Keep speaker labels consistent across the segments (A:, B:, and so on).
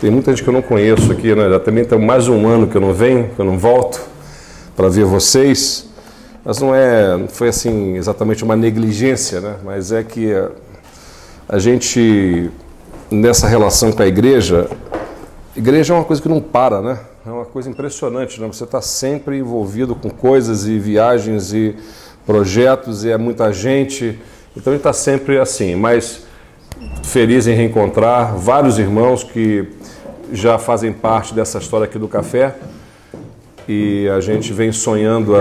A: Tem muita gente que eu não conheço aqui, né? Já também tem mais um ano que eu não venho, que eu não volto para ver vocês. Mas não foi assim exatamente uma negligência, né? Mas é que a gente, nessa relação com a igreja é uma coisa que não para, né? É uma coisa impressionante, né? Você está sempre envolvido com coisas e viagens e projetos e é muita gente. Então a gente está sempre assim, mas feliz em reencontrar vários irmãos que já fazem parte dessa história aqui do café. E a gente vem sonhando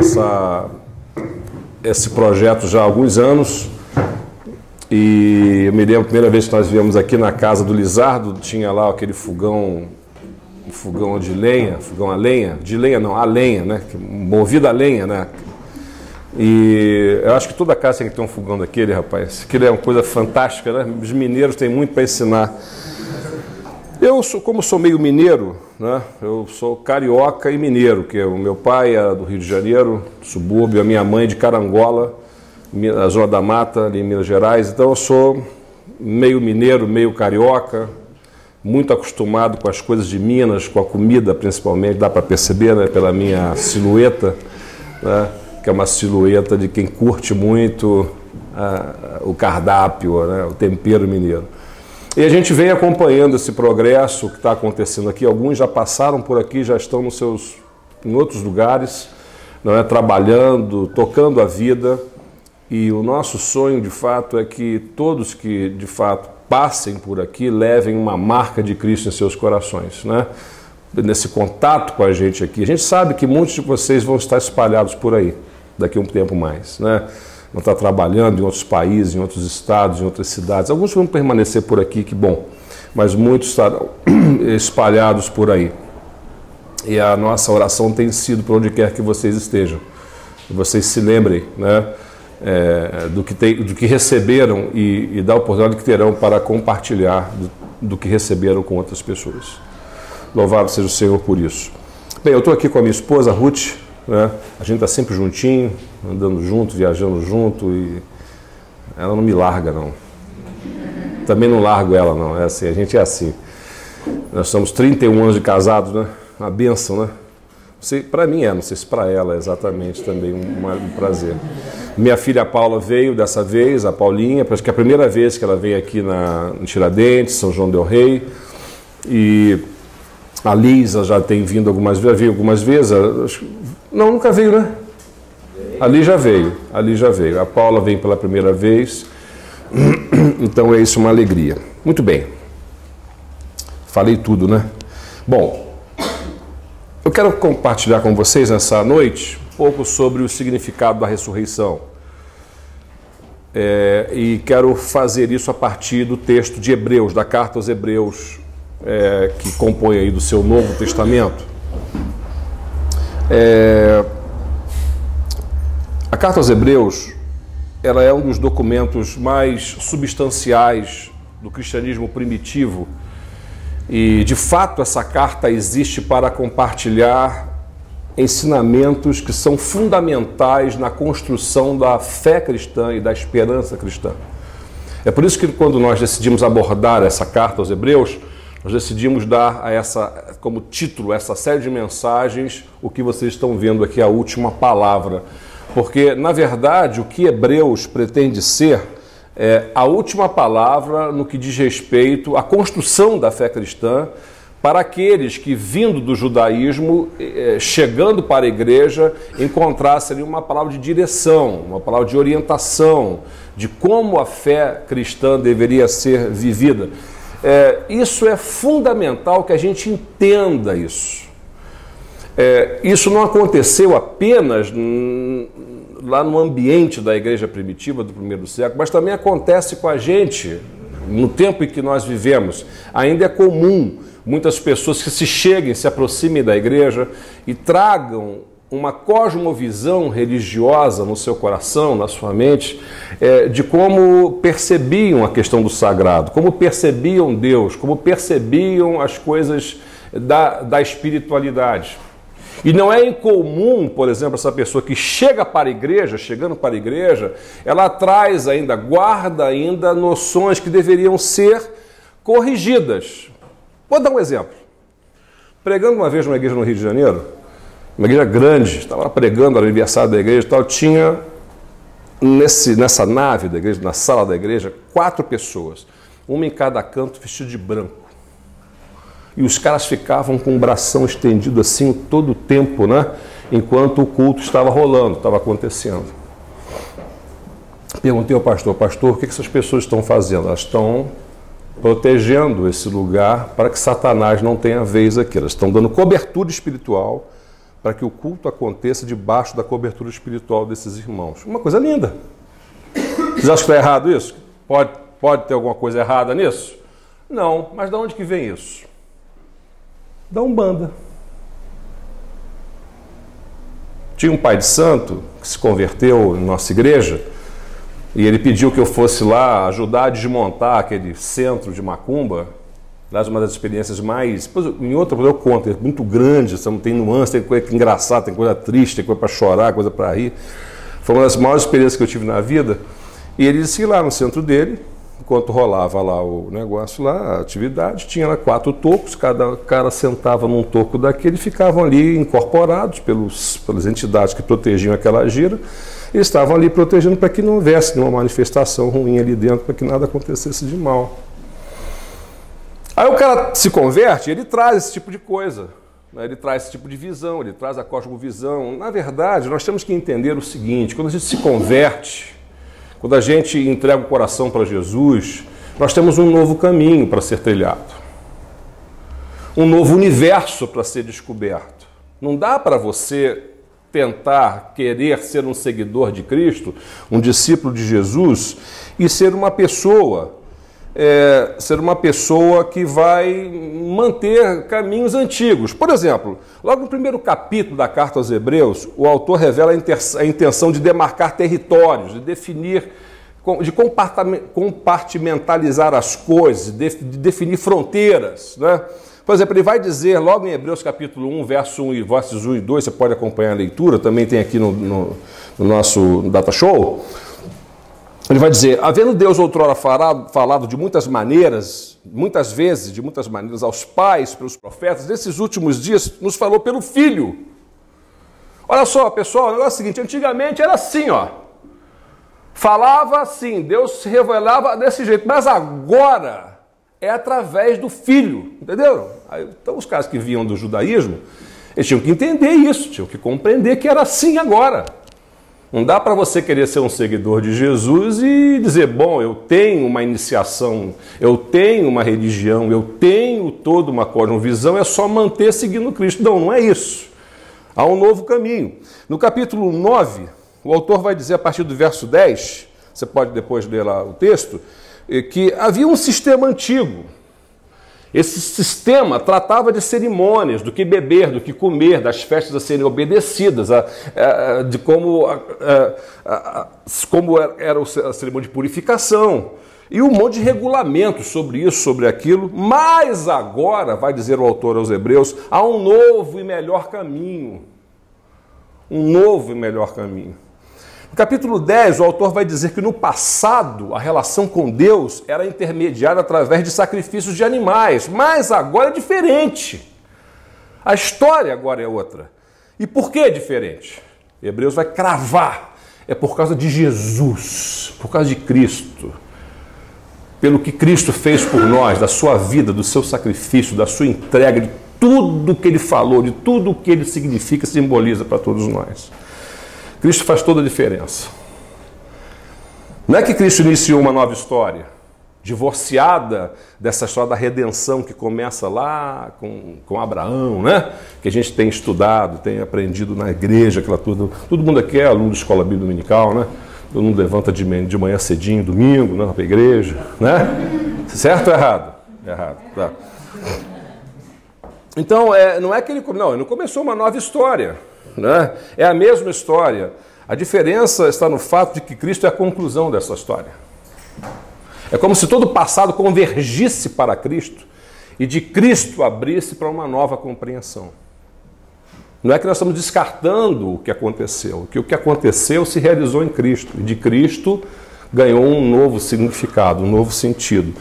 A: esse projeto já há alguns anos. E eu me lembro a primeira vez que nós viemos aqui na casa do Lizardo, tinha lá aquele fogão de lenha, fogão a lenha, de lenha não, a lenha, né? Movido a lenha, né? E eu acho que toda casa tem que ter um fogão daquele, rapaz. Aquilo é uma coisa fantástica, né? Os mineiros têm muito para ensinar. Como sou meio mineiro, né? Eu sou carioca e mineiro, que o meu pai é do Rio de Janeiro, subúrbio, a minha mãe de Carangola, a Zona da Mata, ali em Minas Gerais. Então eu sou meio mineiro, meio carioca, muito acostumado com as coisas de Minas, com a comida principalmente, dá para perceber, né, pela minha silhueta, né, que é uma silhueta de quem curte muito o cardápio, né, o tempero mineiro. E a gente vem acompanhando esse progresso que está acontecendo aqui. Alguns já passaram por aqui, já estão em outros lugares, não é, trabalhando, tocando a vida. E o nosso sonho, de fato, é que todos que, de fato, passem por aqui, levem uma marca de Cristo em seus corações, né? Nesse contato com a gente aqui. A gente sabe que muitos de vocês vão estar espalhados por aí, daqui a um tempo mais, né? Vão estar trabalhando em outros países, em outros estados, em outras cidades. Alguns vão permanecer por aqui, que bom, mas muitos estarão espalhados por aí. E a nossa oração tem sido por onde quer que vocês estejam. Que vocês se lembrem, né? Do que receberam e da oportunidade que terão para compartilhar do que receberam com outras pessoas. Louvado seja o Senhor por isso. Bem, eu estou aqui com a minha esposa, Ruth, né? A gente está sempre juntinho, andando junto, viajando junto, e ela não me larga, não. Também não largo ela, não. É assim, a gente é assim. Nós somos 31 anos de casados, né? Uma bênção, né? Para mim não sei se para ela é exatamente também um prazer. Minha filha Paula veio dessa vez, a Paulinha, acho que é a primeira vez que ela veio aqui em Tiradentes, São João del Rei. E a Lisa já tem vindo algumas vezes, veio algumas vezes. Não, nunca veio, né? Ali já veio. A Paula vem pela primeira vez. Então é isso, uma alegria. Muito bem. Falei tudo, né? Bom, eu quero compartilhar com vocês nessa noite um pouco sobre o significado da ressurreição. E quero fazer isso a partir do texto de Hebreus, da carta aos Hebreus, que compõe aí do seu Novo Testamento. A carta aos Hebreus, ela é um dos documentos mais substanciais do cristianismo primitivo. E, de fato, essa carta existe para compartilhar ensinamentos que são fundamentais na construção da fé cristã e da esperança cristã. É por isso que, quando nós decidimos abordar essa carta aos Hebreus, nós decidimos dar como título, essa série de mensagens, o que vocês estão vendo aqui, a última palavra. Porque, na verdade, o que Hebreus pretende ser a última palavra no que diz respeito à construção da fé cristã para aqueles que, vindo do judaísmo, chegando para a igreja, encontrassem ali uma palavra de direção, uma palavra de orientação, de como a fé cristã deveria ser vivida. Isso é fundamental que a gente entenda isso. Isso não aconteceu apenas lá no ambiente da igreja primitiva do primeiro século, mas também acontece com a gente no tempo em que nós vivemos. Ainda é comum muitas pessoas que se aproximem da igreja e tragam uma cosmovisão religiosa no seu coração, na sua mente, de como percebiam a questão do sagrado, como percebiam Deus, como percebiam as coisas da espiritualidade. E não é incomum, por exemplo, essa pessoa que chegando para a igreja, ela guarda ainda noções que deveriam ser corrigidas. Vou dar um exemplo. Pregando uma vez numa igreja no Rio de Janeiro, uma igreja grande, estava pregando, era aniversário da igreja e tal, tinha nessa nave da igreja, na sala da igreja, 4 pessoas, uma em cada canto, vestido de branco. E os caras ficavam com o bração estendido assim todo o tempo, né? Enquanto o culto estava rolando, estava acontecendo. Perguntei ao pastor, o que essas pessoas estão fazendo? Elas estão protegendo esse lugar para que Satanás não tenha vez aqui. Elas estão dando cobertura espiritual para que o culto aconteça debaixo da cobertura espiritual desses irmãos. Uma coisa linda. Vocês acham que está errado isso? Pode ter alguma coisa errada nisso? Não, mas de onde que vem isso? Da Umbanda. Tinha um pai de santo que se converteu em nossa igreja e ele pediu que eu fosse lá ajudar a desmontar aquele centro de macumba. Aliás, uma das experiências mais... Em outra, eu conto, é muito grande, tem nuance, tem coisa engraçada, tem coisa triste, tem coisa para chorar, coisa para rir. Foi uma das maiores experiências que eu tive na vida. E ele disse que lá no centro dele, enquanto rolava lá o negócio, lá, a atividade, tinha lá 4 tocos, cada cara sentava num toco daquele e ficavam ali incorporados pelas entidades que protegiam aquela gira. Eles estavam ali protegendo para que não houvesse nenhuma manifestação ruim ali dentro, para que nada acontecesse de mal. Aí o cara se converte, ele traz esse tipo de coisa, né? Ele traz esse tipo de visão, ele traz a cosmovisão. Na verdade, nós temos que entender o seguinte: quando a gente se converte, quando a gente entrega o coração para Jesus, nós temos um novo caminho para ser trilhado, um novo universo para ser descoberto. Não dá para você tentar querer ser um seguidor de Cristo, um discípulo de Jesus, e ser uma pessoa que vai manter caminhos antigos. Por exemplo, logo no primeiro capítulo da carta aos Hebreus, o autor revela a intenção de demarcar territórios, de definir, de compartimentalizar as coisas, de definir fronteiras, né? Por exemplo, ele vai dizer logo em Hebreus capítulo 1, versos 1 e 2, você pode acompanhar a leitura, também tem aqui no nosso Data Show. Ele vai dizer: havendo Deus outrora falado de muitas maneiras, muitas vezes, de muitas maneiras aos pais, pelos profetas, nesses últimos dias nos falou pelo Filho. Olha só, pessoal, o negócio é o seguinte: antigamente era assim, ó. Falava assim, Deus se revelava desse jeito, mas agora é através do Filho, entenderam? Então os caras que vinham do judaísmo, eles tinham que entender isso, tinham que compreender que era assim agora. Não dá para você querer ser um seguidor de Jesus e dizer: bom, eu tenho uma iniciação, eu tenho uma religião, eu tenho toda uma cosmovisão, é só manter seguindo Cristo. Não, não é isso. Há um novo caminho. No capítulo 9, o autor vai dizer, a partir do verso 10, você pode depois ler lá o texto, que havia um sistema antigo. Esse sistema tratava de cerimônias, do que beber, do que comer, das festas a serem obedecidas, de como era a cerimônia de purificação, e um monte de regulamentos sobre isso, sobre aquilo. Mas agora, vai dizer o autor aos Hebreus, há um novo e melhor caminho. Um novo e melhor caminho. No capítulo 10, o autor vai dizer que no passado a relação com Deus era intermediada através de sacrifícios de animais, mas agora é diferente. A história agora é outra. E por que é diferente? Hebreus vai cravar. É por causa de Jesus, por causa de Cristo. Pelo que Cristo fez por nós, da sua vida, do seu sacrifício, da sua entrega, de tudo que ele falou, de tudo que ele significa, simboliza para todos nós. Cristo faz toda a diferença. Não é que Cristo iniciou uma nova história, divorciada dessa história da redenção que começa lá com Abraão, né? Que a gente tem estudado, tem aprendido na igreja, aquela tudo. Todo mundo aqui é aluno de escola bíblica dominical, né? Todo mundo levanta de manhã cedinho, domingo, né? Para a igreja, né? Certo ou errado? Errado, tá. Então, não é que ele não começou uma nova história. Né? É a mesma história. A diferença está no fato de que Cristo é a conclusão dessa história. É como se todo o passado convergisse para Cristo e de Cristo abrisse para uma nova compreensão. Não é que nós estamos descartando o que aconteceu, que o que aconteceu se realizou em Cristo, e de Cristo ganhou um novo significado, um novo sentido.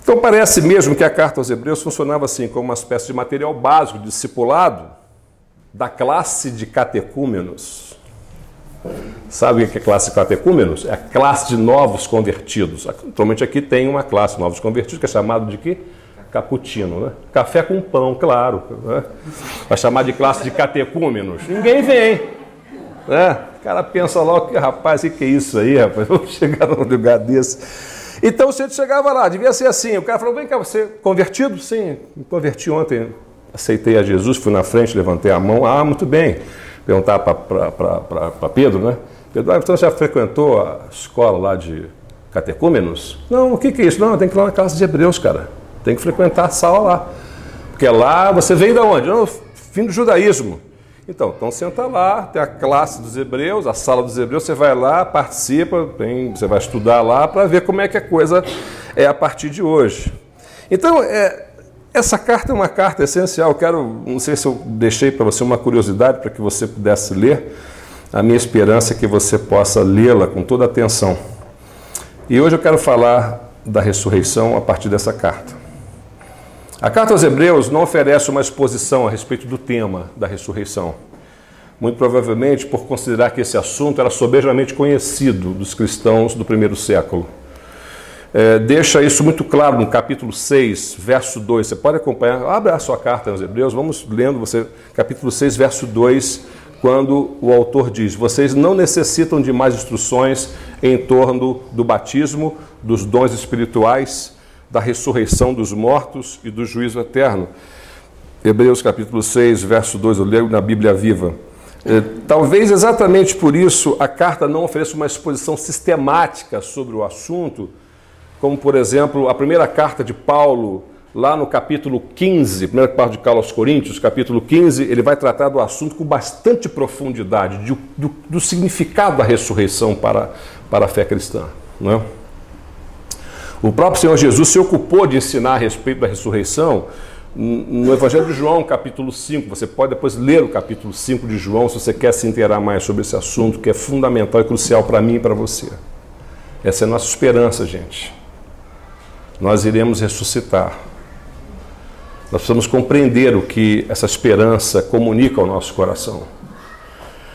A: Então parece mesmo que a carta aos Hebreus funcionava assim, como uma espécie de material básico de discipulado da classe de catecúmenos. Sabe o que é classe de catecúmenos? É a classe de novos convertidos. Atualmente aqui tem uma classe de novos convertidos que é chamado de quê? Cappuccino, né? Café com pão, claro. Né? Vai chamar de classe de catecúmenos. Ninguém vem. Né? O cara pensa logo, rapaz, o que é isso aí, rapaz? Vamos chegar num lugar desse. Então você chegava lá, devia ser assim. O cara falou, vem cá, você convertido? Sim, me converti ontem, aceitei a Jesus, fui na frente, levantei a mão. Ah, muito bem. Perguntar para Pedro, né? Pedro, então já frequentou a escola lá de catecúmenos? Não, o que é isso? Não, tem que ir lá na classe de Hebreus, cara. Tem que frequentar a sala lá. Porque lá você vem de onde? Não, fim do judaísmo. Então senta lá, tem a classe dos Hebreus, a sala dos Hebreus, você vai lá, participa, você vai estudar lá para ver como é que a coisa é a partir de hoje. Então, essa carta é uma carta essencial. Não sei se eu deixei para você uma curiosidade para que você pudesse ler. A minha esperança é que você possa lê-la com toda atenção. E hoje eu quero falar da ressurreição a partir dessa carta. A carta aos Hebreus não oferece uma exposição a respeito do tema da ressurreição. Muito provavelmente por considerar que esse assunto era soberanamente conhecido dos cristãos do primeiro século. Deixa isso muito claro no capítulo 6, verso 2. Você pode acompanhar, abre a sua carta aos Hebreus, vamos lendo você, capítulo 6, verso 2, quando o autor diz: vocês não necessitam de mais instruções em torno do batismo, dos dons espirituais, da ressurreição dos mortos e do juízo eterno. Hebreus capítulo 6, verso 2, eu leio na Bíblia Viva. Talvez exatamente por isso a carta não ofereça uma exposição sistemática sobre o assunto, como, por exemplo, a primeira carta de Paulo, lá no capítulo 15, primeira carta de Paulo aos Coríntios, capítulo 15, ele vai tratar do assunto com bastante profundidade, do significado da ressurreição para a fé cristã. Não é? O próprio Senhor Jesus se ocupou de ensinar a respeito da ressurreição no Evangelho de João, capítulo 5. Você pode depois ler o capítulo 5 de João, se você quer se inteirar mais sobre esse assunto, que é fundamental e crucial para mim e para você. Essa é a nossa esperança, gente. Nós iremos ressuscitar. Nós precisamos compreender o que essa esperança comunica ao nosso coração.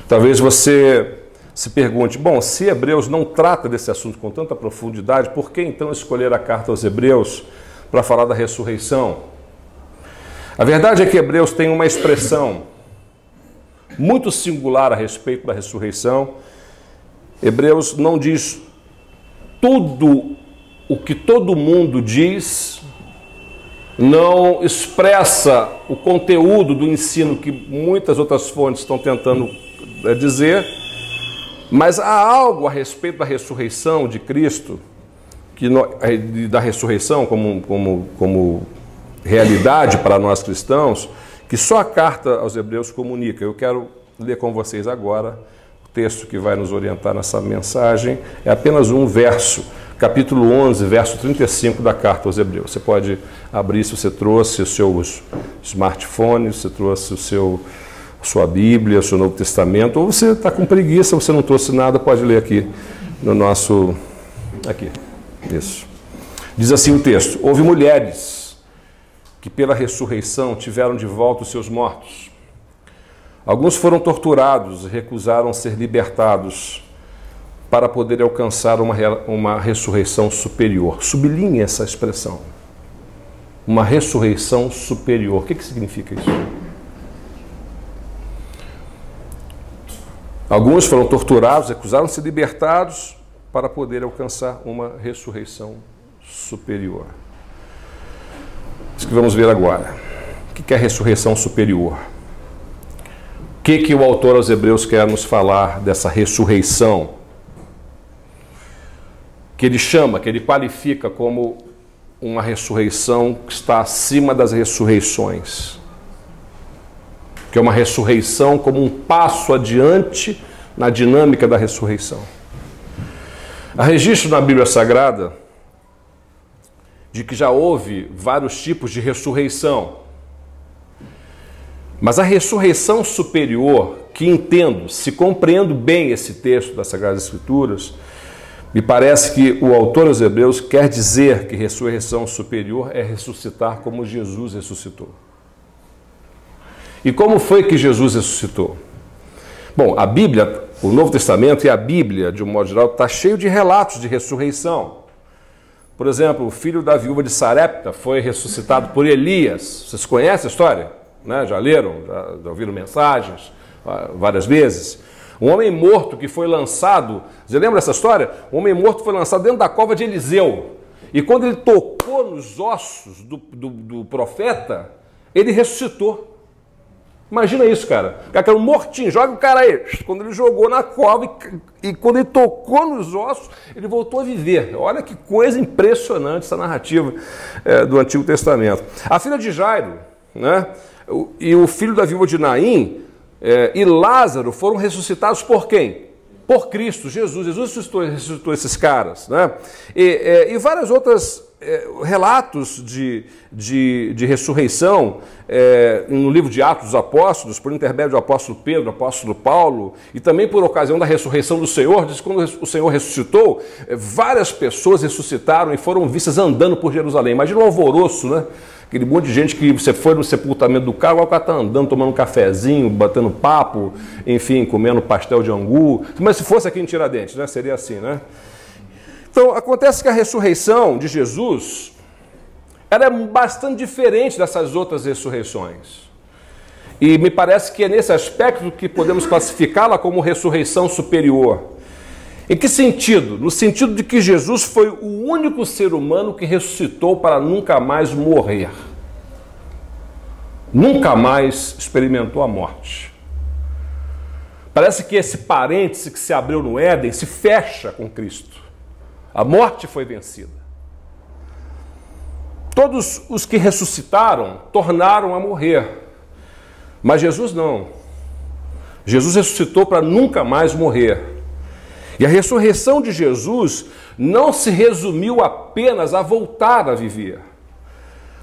A: Talvez você se pergunte, bom, se Hebreus não trata desse assunto com tanta profundidade, por que então escolher a carta aos Hebreus para falar da ressurreição? A verdade é que Hebreus tem uma expressão muito singular a respeito da ressurreição. Hebreus não diz tudo o que todo mundo diz, não expressa o conteúdo do ensino que muitas outras fontes estão tentando dizer, mas há algo a respeito da ressurreição de Cristo, da ressurreição como realidade para nós cristãos, que só a carta aos Hebreus comunica. Eu quero ler com vocês agora o texto que vai nos orientar nessa mensagem. É apenas um verso, capítulo 11, verso 35 da carta aos Hebreus. Você pode abrir se você trouxe o seu smartphone, se você trouxe sua Bíblia, o seu Novo Testamento, ou você está com preguiça, você não trouxe nada, pode ler aqui no nosso... Aqui, isso. Diz assim o texto: houve mulheres que pela ressurreição tiveram de volta os seus mortos. Alguns foram torturados e recusaram ser libertados para poder alcançar uma ressurreição superior. Sublinhe essa expressão. Uma ressurreição superior. O que significa isso? Alguns foram torturados, recusaram ser libertados para poder alcançar uma ressurreição superior. Isso que vamos ver agora. O que é a ressurreição superior? O que o autor aos Hebreus quer nos falar dessa ressurreição? Que ele chama, que ele qualifica como uma ressurreição que está acima das ressurreições. Que é uma ressurreição como um passo adiante na dinâmica da ressurreição. Há registro na Bíblia Sagrada de que já houve vários tipos de ressurreição. Mas a ressurreição superior, que entendo, se compreendo bem esse texto das Sagradas Escrituras, Me parece que o autor aos Hebreus quer dizer que ressurreição superior é ressuscitar como Jesus ressuscitou. E como foi que Jesus ressuscitou? Bom, a Bíblia, o Novo Testamento e a Bíblia, de um modo geral, está cheio de relatos de ressurreição. Por exemplo, o filho da viúva de Sarepta foi ressuscitado por Elias. Vocês conhecem a história? Né? Já leram? Já ouviram mensagens várias vezes? Um homem morto que foi lançado, você lembra dessa história? Um homem morto foi lançado dentro da cova de Eliseu. E quando ele tocou nos ossos do profeta, ele ressuscitou. Imagina isso, cara. O cara era um mortinho, joga o cara aí. Quando ele jogou na cova e quando ele tocou nos ossos, ele voltou a viver. Olha que coisa impressionante essa narrativa do Antigo Testamento. A filha de Jairo, né, e o filho da viúva de Naim e Lázaro foram ressuscitados por quem? Por Cristo, Jesus. Jesus ressuscitou esses caras. Né? E vários outros relatos de ressurreição no livro de Atos dos Apóstolos, por intermédio do apóstolo Pedro, do apóstolo Paulo, e também por ocasião da ressurreição do Senhor. Diz que quando o Senhor ressuscitou, várias pessoas ressuscitaram e foram vistas andando por Jerusalém. Imagina um alvoroço, né? Aquele monte de gente que você foi no sepultamento do carro, o cara está andando, tomando um cafezinho, batendo papo, enfim, comendo pastel de angu. Mas se fosse aqui em Tiradentes, né? Seria assim, né? Então, acontece que a ressurreição de Jesus era bastante diferente dessas outras ressurreições. E me parece que é nesse aspecto que podemos classificá-la como ressurreição superior. Em que sentido? No sentido de que Jesus foi o único ser humano que ressuscitou para nunca mais morrer. Nunca mais experimentou a morte. Parece que esse parêntese que se abriu no Éden se fecha com Cristo. A morte foi vencida. Todos os que ressuscitaram tornaram a morrer. Mas Jesus não. Jesus ressuscitou para nunca mais morrer. E a ressurreição de Jesus não se resumiu apenas a voltar a viver,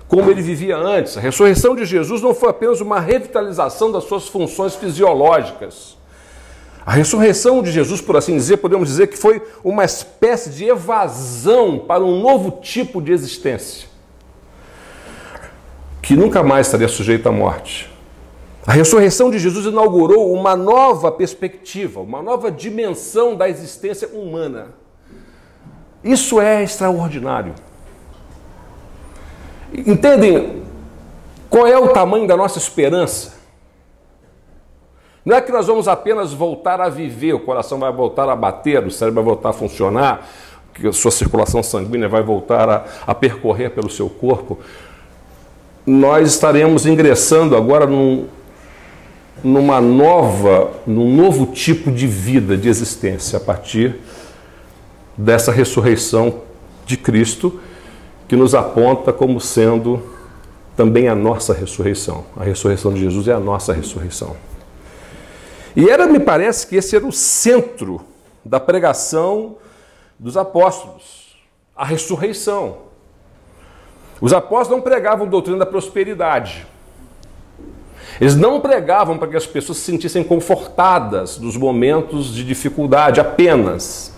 A: como ele vivia antes. A ressurreição de Jesus não foi apenas uma revitalização das suas funções fisiológicas. A ressurreição de Jesus, por assim dizer, podemos dizer que foi uma espécie de evasão para um novo tipo de existência, que nunca mais estaria sujeito à morte. A ressurreição de Jesus inaugurou uma nova perspectiva, uma nova dimensão da existência humana. Isso é extraordinário. Entendem qual é o tamanho da nossa esperança? Não é que nós vamos apenas voltar a viver, o coração vai voltar a bater, o cérebro vai voltar a funcionar, que a sua circulação sanguínea vai voltar a percorrer pelo seu corpo. Nós estaremos ingressando agora num novo tipo de vida, de existência, a partir dessa ressurreição de Cristo, que nos aponta como sendo também a nossa ressurreição. A ressurreição de Jesus é a nossa ressurreição. E me parece que esse era o centro da pregação dos apóstolos, a ressurreição. Os apóstolos não pregavam doutrina da prosperidade. Eles não pregavam para que as pessoas se sentissem confortadas nos momentos de dificuldade apenas.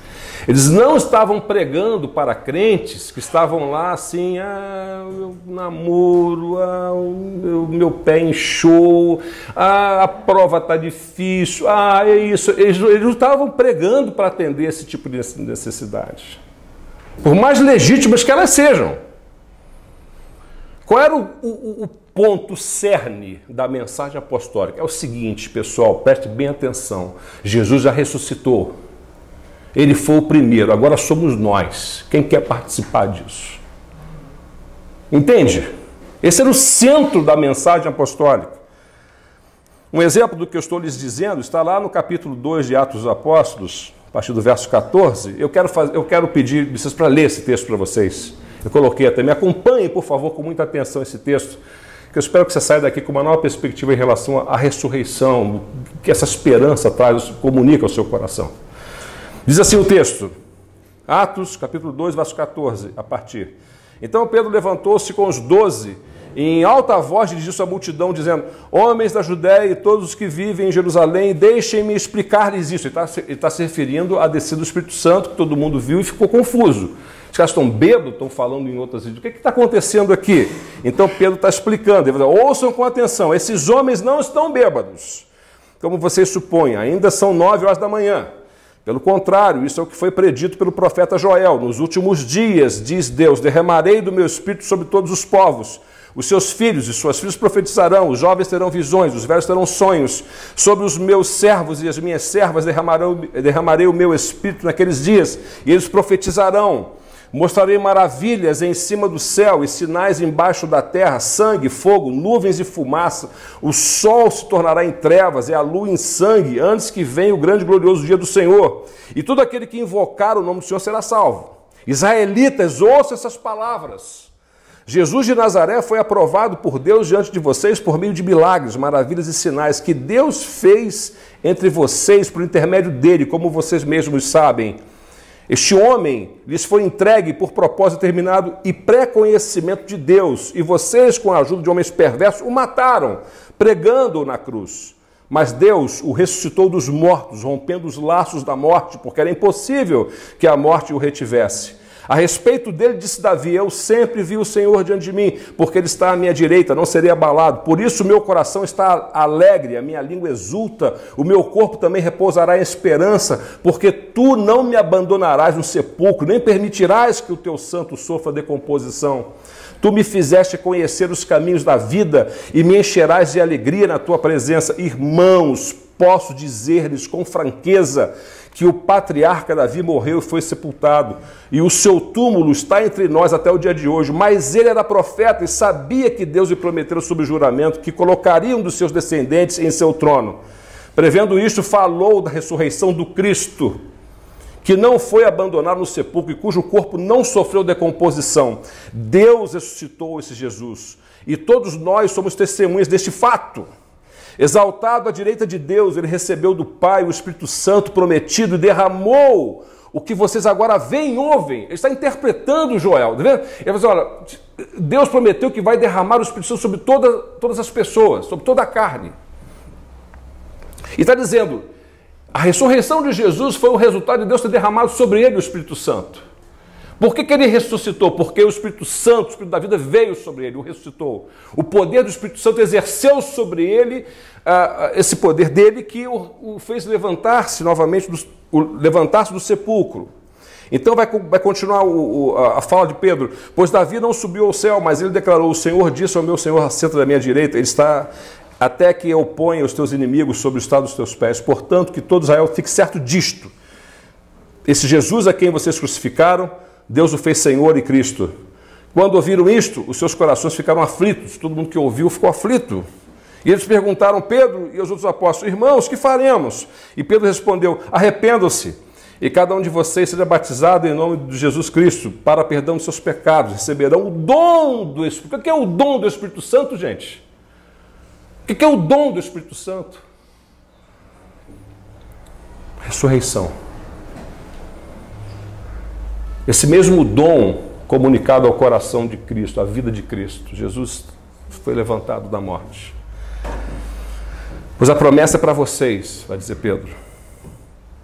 A: Eles não estavam pregando para crentes que estavam lá assim, eu namoro, o meu pé inchou, a prova está difícil, é isso. Eles não estavam pregando para atender esse tipo de necessidade, por mais legítimas que elas sejam. Qual era o ponto cerne da mensagem apostólica? É o seguinte, pessoal, preste bem atenção. Jesus já ressuscitou. Ele foi o primeiro, agora somos nós. Quem quer participar disso? Entende? Esse era o centro da mensagem apostólica. Um exemplo do que eu estou lhes dizendo está lá no capítulo 2 de Atos dos Apóstolos, a partir do verso 14. Eu quero pedir vocês para ler esse texto para vocês. Eu coloquei até. Me acompanhem, por favor, com muita atenção esse texto, que eu espero que você saia daqui com uma nova perspectiva em relação à ressurreição, que essa esperança traz, comunica ao seu coração. Diz assim o texto, Atos, capítulo 2, verso 14, a partir. Então Pedro levantou-se com os 12 Em alta voz dirigiu-se à multidão, dizendo: homens da Judéia e todos os que vivem em Jerusalém, deixem-me explicar-lhes isso. Ele está se referindo à descida do Espírito Santo, que todo mundo viu e ficou confuso. Os caras estão bêbados, estão falando em outras ideias. O que está acontecendo aqui? Então Pedro está explicando. Ele vai dizer: ouçam com atenção, esses homens não estão bêbados, como vocês supõem, ainda são 9 horas da manhã. Pelo contrário, isso é o que foi predito pelo profeta Joel. Nos últimos dias, diz Deus, derramarei do meu espírito sobre todos os povos. Os seus filhos e suas filhas profetizarão, os jovens terão visões, os velhos terão sonhos. Sobre os meus servos e as minhas servas derramarei o meu espírito naqueles dias, e eles profetizarão. Mostrarei maravilhas em cima do céu e sinais embaixo da terra, sangue, fogo, nuvens e fumaça. O sol se tornará em trevas e a lua em sangue, antes que venha o grande e glorioso dia do Senhor. E todo aquele que invocar o nome do Senhor será salvo. Israelitas, ouçam essas palavras. Jesus de Nazaré foi aprovado por Deus diante de vocês por meio de milagres, maravilhas e sinais que Deus fez entre vocês por intermédio dele, como vocês mesmos sabem. Este homem lhes foi entregue por propósito determinado e pré-conhecimento de Deus, e vocês, com a ajuda de homens perversos, o mataram, pregando-o na cruz. Mas Deus o ressuscitou dos mortos, rompendo os laços da morte, porque era impossível que a morte o retivesse. A respeito dele, disse Davi: eu sempre vi o Senhor diante de mim, porque ele está à minha direita, não serei abalado. Por isso o meu coração está alegre, a minha língua exulta, o meu corpo também repousará em esperança, porque tu não me abandonarás no sepulcro, nem permitirás que o teu santo sofra decomposição. Tu me fizeste conhecer os caminhos da vida e me encherás de alegria na tua presença. Irmãos, posso dizer-lhes com franqueza que o patriarca Davi morreu e foi sepultado, e o seu túmulo está entre nós até o dia de hoje. Mas ele era profeta e sabia que Deus lhe prometera sob juramento que colocaria um dos seus descendentes em seu trono. Prevendo isto, falou da ressurreição do Cristo, que não foi abandonado no sepulcro e cujo corpo não sofreu decomposição. Deus ressuscitou esse Jesus, e todos nós somos testemunhas deste fato. Exaltado à direita de Deus, ele recebeu do Pai o Espírito Santo prometido e derramou o que vocês agora veem e ouvem. Ele está interpretando Joel, tá vendo? Ele vai dizer: olha, Deus prometeu que vai derramar o Espírito Santo sobre todas as pessoas, sobre toda a carne. E está dizendo, a ressurreição de Jesus foi o resultado de Deus ter derramado sobre ele o Espírito Santo. Por que ele ressuscitou? Porque o Espírito Santo, o Espírito da vida, veio sobre ele, o ressuscitou. O poder do Espírito Santo exerceu sobre ele esse poder dele que o fez levantar-se novamente, levantar-se do sepulcro. Então vai continuar a fala de Pedro. Pois Davi não subiu ao céu, mas ele declarou: o Senhor disse ao meu Senhor, assenta da minha direita. Ele está até que eu ponha os teus inimigos sobre o estado dos teus pés. Portanto, que todo Israel fique certo disto. Esse Jesus a quem vocês crucificaram, Deus o fez Senhor e Cristo. Quando ouviram isto, os seus corações ficaram aflitos. Todo mundo que ouviu ficou aflito. E eles perguntaram, Pedro e os outros apóstolos: irmãos, que faremos? E Pedro respondeu: arrependam-se, e cada um de vocês seja batizado em nome de Jesus Cristo, para perdão dos seus pecados. Receberão o dom do Espírito. O que é o dom do Espírito Santo, gente? O que é o dom do Espírito Santo? Ressurreição. Esse mesmo dom comunicado ao coração de Cristo, à vida de Cristo. Jesus foi levantado da morte. Pois a promessa é para vocês, vai dizer Pedro,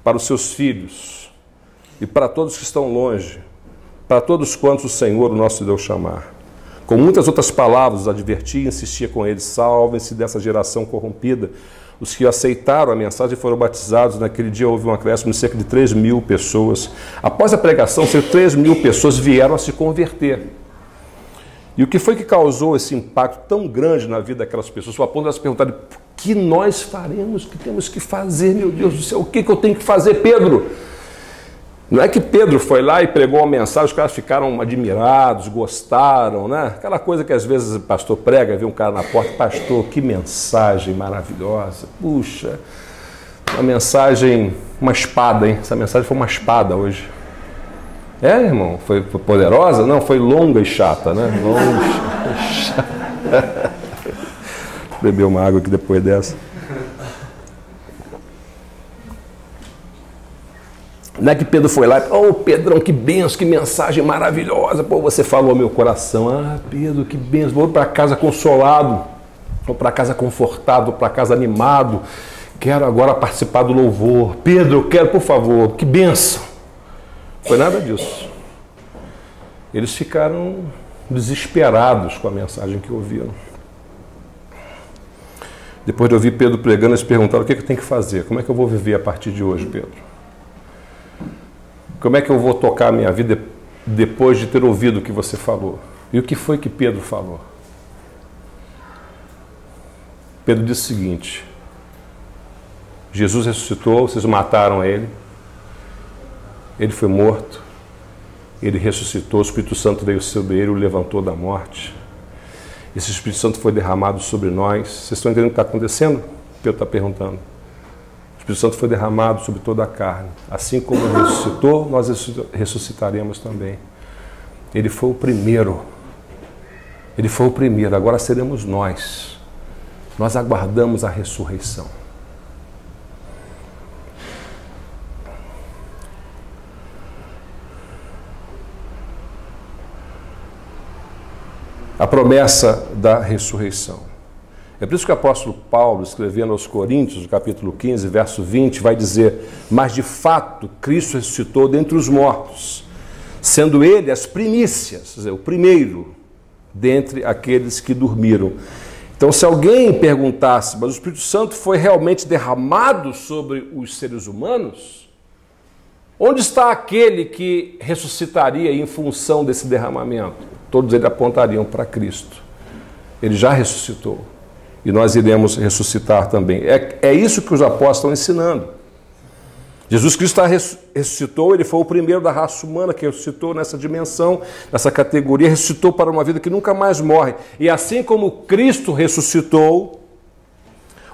A: para os seus filhos e para todos que estão longe, para todos quantos o Senhor, o nosso Deus, chamar. Com muitas outras palavras, advertia e insistia com eles: salvem-se dessa geração corrompida. Os que aceitaram a mensagem foram batizados. Naquele dia houve um acréscimo de cerca de 3.000 pessoas. Após a pregação, cerca de 3.000 pessoas vieram a se converter. E o que foi que causou esse impacto tão grande na vida daquelas pessoas? O apóstolo se perguntaram: o que nós faremos? O que temos que fazer, meu Deus do céu? O que eu tenho que fazer, Pedro? Não é que Pedro foi lá e pregou uma mensagem, os caras ficaram admirados, gostaram, né? Aquela coisa que às vezes o pastor prega, vê um cara na porta: pastor, que mensagem maravilhosa. Puxa, uma mensagem, uma espada, hein? Essa mensagem foi uma espada hoje. É, irmão? Foi poderosa? Não, foi longa e chata, né? Longa e chata. Beber uma água aqui depois dessa. Não é que Pedro foi lá e, oh, Pedrão, que benção, que mensagem maravilhosa. Pô, você falou ao meu coração. Ah, Pedro, que benção. Vou para casa consolado, vou para casa confortado, vou para casa animado. Quero agora participar do louvor. Pedro, eu quero, por favor, que benção. Foi nada disso. Eles ficaram desesperados com a mensagem que ouviram. Depois de ouvir Pedro pregando, eles perguntaram: o que eu tenho que fazer? Como é que eu vou viver a partir de hoje, Pedro? Como é que eu vou tocar a minha vida depois de ter ouvido o que você falou? E o que foi que Pedro falou? Pedro disse o seguinte: Jesus ressuscitou, vocês mataram ele, ele foi morto, ele ressuscitou, o Espírito Santo veio sobre ele, o levantou da morte. Esse Espírito Santo foi derramado sobre nós. Vocês estão entendendo o que está acontecendo? Pedro está perguntando. O Espírito Santo foi derramado sobre toda a carne. Assim como ele ressuscitou, nós ressuscitaremos também. Ele foi o primeiro. Ele foi o primeiro, agora seremos nós. Nós aguardamos a ressurreição. A promessa da ressurreição. É por isso que o apóstolo Paulo, escrevendo aos Coríntios, no capítulo 15, verso 20, vai dizer: mas de fato Cristo ressuscitou dentre os mortos, sendo ele as primícias, quer dizer, o primeiro dentre aqueles que dormiram. Então, se alguém perguntasse: mas o Espírito Santo foi realmente derramado sobre os seres humanos? Onde está aquele que ressuscitaria em função desse derramamento? Todos eles apontariam para Cristo. Ele já ressuscitou. E nós iremos ressuscitar também. É isso que os apóstolos estão ensinando. Jesus Cristo ressuscitou, ele foi o primeiro da raça humana que ressuscitou nessa dimensão, nessa categoria, ressuscitou para uma vida que nunca mais morre. E assim como Cristo ressuscitou,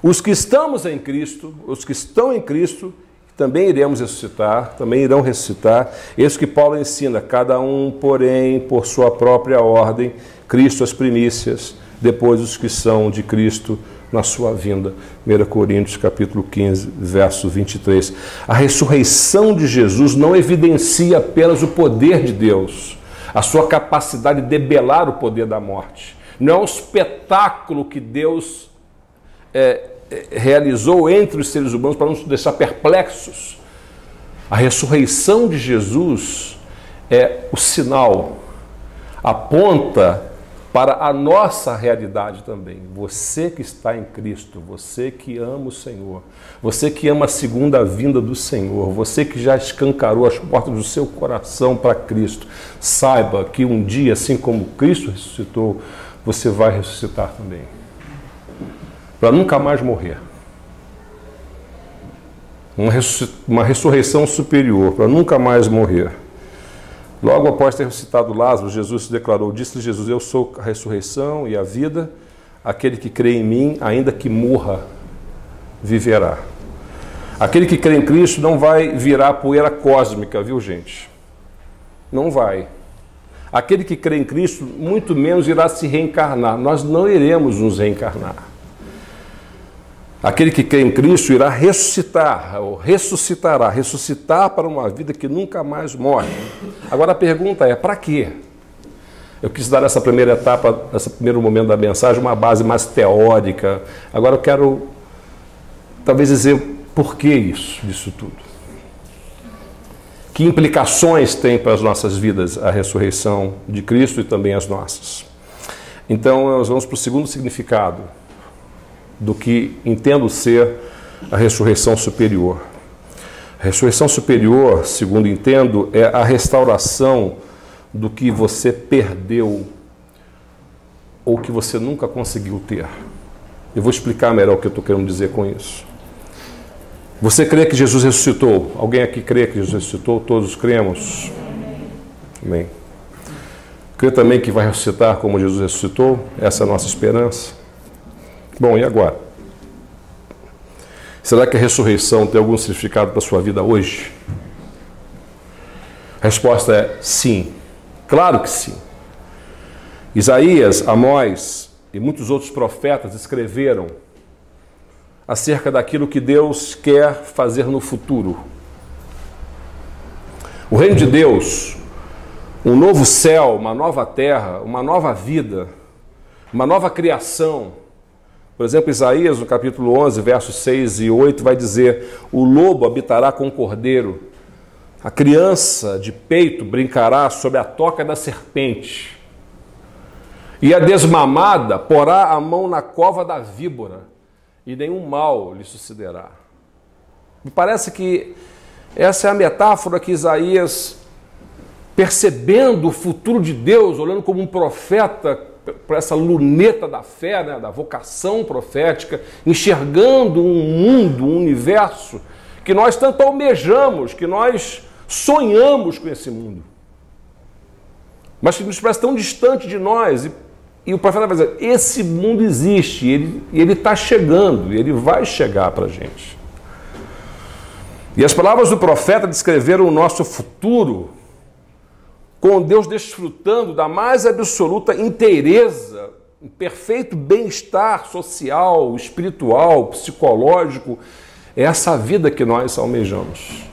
A: os que estamos em Cristo, os que estão em Cristo, também iremos ressuscitar, também irão ressuscitar. Isso que Paulo ensina: cada um, porém, por sua própria ordem, Cristo as primícias, depois os que são de Cristo na sua vinda. 1 Coríntios capítulo 15, verso 23. A ressurreição de Jesus não evidencia apenas o poder de Deus, a sua capacidade de debelar o poder da morte. Não é um espetáculo que Deus realizou entre os seres humanos para nos deixar perplexos. A ressurreição de Jesus é o sinal, aponta para a nossa realidade também. Você que está em Cristo, você que ama o Senhor, você que ama a segunda vinda do Senhor, você que já escancarou as portas do seu coração para Cristo, saiba que um dia, assim como Cristo ressuscitou, você vai ressuscitar também. Para nunca mais morrer. Uma ressurreição superior, para nunca mais morrer. Logo após ter ressuscitado Lázaro, Jesus se declarou: disse-lhe Jesus: eu sou a ressurreição e a vida, aquele que crê em mim, ainda que morra, viverá. Aquele que crê em Cristo não vai virar poeira cósmica, viu, gente? Não vai. Aquele que crê em Cristo, muito menos irá se reencarnar. Nós não iremos nos reencarnar. Aquele que crê em Cristo irá ressuscitar, ou ressuscitar para uma vida que nunca mais morre. Agora a pergunta é: para quê? Eu quis dar nessa primeira etapa, nesse primeiro momento da mensagem, uma base mais teórica. Agora eu quero, talvez, dizer por que disso tudo. Que implicações tem para as nossas vidas a ressurreição de Cristo e também as nossas? Então nós vamos para o segundo significado do que entendo ser a ressurreição superior. A ressurreição superior, segundo entendo, é a restauração do que você perdeu ou que você nunca conseguiu ter. Eu vou explicar melhor o que eu estou querendo dizer com isso. Você crê que Jesus ressuscitou? Alguém aqui crê que Jesus ressuscitou? Todos cremos? Amém. Crê também que vai ressuscitar como Jesus ressuscitou? Essa é a nossa esperança. Bom, e agora? Será que a ressurreição tem algum significado para a sua vida hoje? A resposta é sim. Claro que sim. Isaías, Amós e muitos outros profetas escreveram acerca daquilo que Deus quer fazer no futuro. O reino de Deus, um novo céu, uma nova terra, uma nova vida, uma nova criação. Por exemplo, Isaías, no capítulo 11, versos 6 e 8, vai dizer: o lobo habitará com o cordeiro, a criança de peito brincará sob a toca da serpente, e a desmamada porá a mão na cova da víbora, e nenhum mal lhe sucederá. Me parece que essa é a metáfora que Isaías, percebendo o futuro de Deus, olhando como um profeta para essa luneta da fé, né, da vocação profética, enxergando um mundo, um universo que nós tanto almejamos, que nós sonhamos com esse mundo, mas que nos parece tão distante de nós. E o profeta vai dizer: esse mundo existe, ele está chegando, ele vai chegar para a gente. E as palavras do profeta descreveram o nosso futuro com Deus desfrutando da mais absoluta inteireza, um perfeito bem-estar social, espiritual, psicológico. É essa vida que nós almejamos.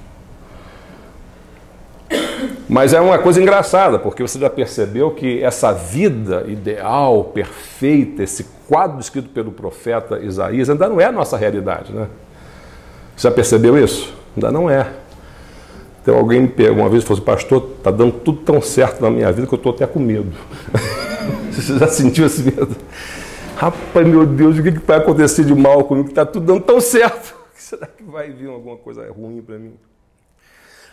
A: Mas é uma coisa engraçada, porque você já percebeu que essa vida ideal, perfeita, esse quadro escrito pelo profeta Isaías, ainda não é a nossa realidade, né? Você já percebeu isso? Ainda não é. Então alguém me pegou uma vez e falou assim: pastor, está dando tudo tão certo na minha vida que eu estou até com medo. Você já sentiu esse medo? Rapaz, meu Deus, o que vai acontecer de mal comigo que está tudo dando tão certo? Será que vai vir alguma coisa ruim para mim?